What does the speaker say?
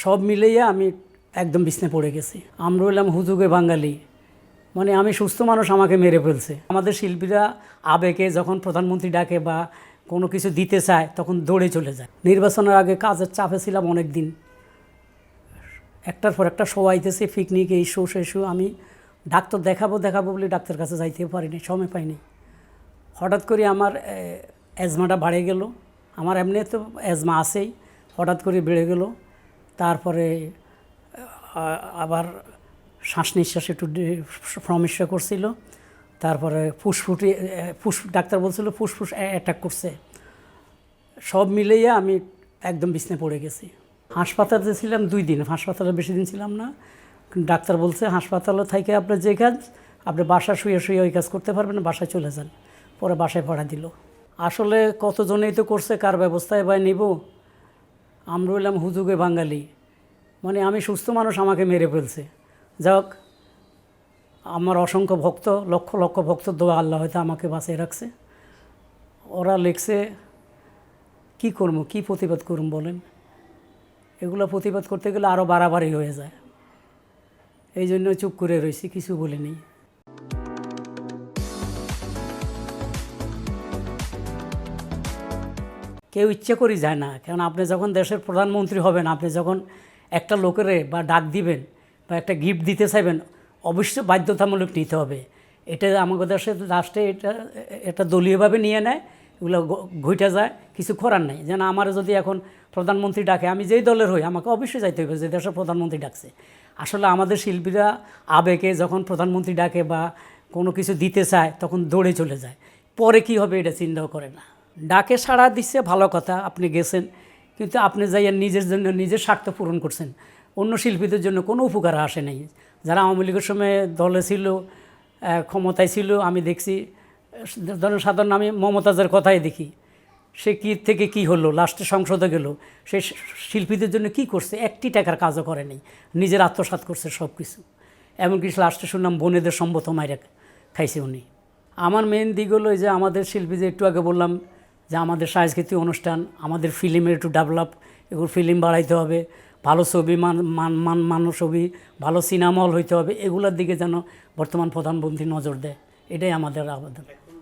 সব মিলিয়ে আমি একদম বিছনে পড়ে গেছি। আমরা হইলাম হুজুগে বাঙালি, মানে আমি সুস্থ মানুষ, আমাকে মেরে ফেলছে। আমাদের শিল্পীরা আবেগে যখন প্রধানমন্ত্রী ডাকে বা কোনো কিছু দিতে চায় তখন দৌড়ে চলে যায়। নির্বাচনের আগে কাজের চাপে ছিলাম অনেক দিন, একটার পর একটা শো আইতেছে, পিকনিক, এই শো সেই শো। আমি ডাক্তার দেখাবো বলে ডাক্তার কাছে যাইতেও পারিনি, সময় পাইনি। হঠাৎ করে আমার অ্যাজমাটা বাড়ে গেল। আমার এমনি তো অ্যাজমা আছেই, হঠাৎ করে বেড়ে গেল। তারপরে আবার শ্বাস নিঃশ্বাস একটু সমস্যা করছিল। তারপরে ডাক্তার বলছিল ফুসফুস অ্যাটাক করছে। সব মিলিয়ে আমি একদম বিছনে পড়ে গেছি। হাসপাতালে ছিলাম 2 দিন, হাসপাতালে বেশি দিন ছিলাম না। ডাক্তার বলছে হাসপাতালে থেকে আপনার যে কাজ, আপনি বাসায় শুয়ে ওই কাজ করতে পারবেন না, বাসায় চলে যান। পরে বাসায় পড়া দিল। আসলে কতজনেই তো করছে, কার ব্যবস্থায় বা নিব। আমরা হইলাম হুজুগে বাঙালি, মানে আমি সুস্থ মানুষ, আমাকে মেরে ফেলছে। যাক, আমার অসংখ্য ভক্ত, লক্ষ লক্ষ ভক্ত দোয়া আল্লাহ হয়তো আমাকে বাঁচিয়ে রাখছে। ওরা লিখছে, কি করবো, কি প্রতিবাদ করুন বলেন। এগুলো প্রতিবাদ করতে গেলে আরও বাড়াবাড়ি হয়ে যায়। এই জন্য চুপ করে রয়েছি, কিছু বলিনি। কেউ ইচ্ছে করি যায় না, কারণ আপনি যখন দেশের প্রধানমন্ত্রী হবেন, আপনি যখন একটা লোকের বা ডাক দিবেন বা একটা গিফট দিতে চাইবেন, অবশ্যই বাধ্যতামূলক নিতে হবে। এটা আমাদের দেশের লাস্টে এটা দলীয়ভাবে নিয়ে নেয়, এগুলো ঘইটা যায়, কিছু করার নাই। যেন আমার যদি এখন প্রধানমন্ত্রী ডাকে, আমি যেই দলের হই, আমাকে অবশ্যই যাইতে হবে যে দেশের প্রধানমন্ত্রী ডাকছে। আসলে আমাদের শিল্পীরা আবেগে যখন প্রধানমন্ত্রী ডাকে বা কোনো কিছু দিতে চায় তখন দৌড়ে চলে যায়, পরে কি হবে এটা চিন্তাও করে না। ডাকে সাড়া দিচ্ছে, ভালো কথা, আপনি গেছেন, কিন্তু আপনি যাইয়া নিজের জন্য নিজের স্বার্থ পূরণ করছেন, অন্য শিল্পীদের জন্য কোনো উপকার আসে নাই। যারা আওয়ামী লীগের সময় দলে ছিল, ক্ষমতায় ছিল, আমি দেখছি, সাধারণ আমি মমতাজের কথাই দেখি, সে কী থেকে কি হলো, লাস্টে সংসদে গেল, সে শিল্পীদের জন্য কি করছে, একটি টাকার কাজও করে নেই, নিজের আত্মসাৎ করছে সব কিছু। এমনকি লাস্টে শুনলাম বোনেদের সম্মত মাইরা খাইছে উনি। আমার মেন দিক হলো যে আমাদের শিল্পী, যে একটু আগে বললাম যে আমাদের সাংস্কৃতিক অনুষ্ঠান, আমাদের ফিল্মের একটু ডেভেলপ, এগুলো ফিল্ম বাড়াইতে হবে, ভালো ছবি, মান ছবি, ভালো সিনেমা হল হইতে হবে, এগুলোর দিকে যেন বর্তমান প্রধানমন্ত্রী নজর দেয়, এটাই আমাদের আবেদন।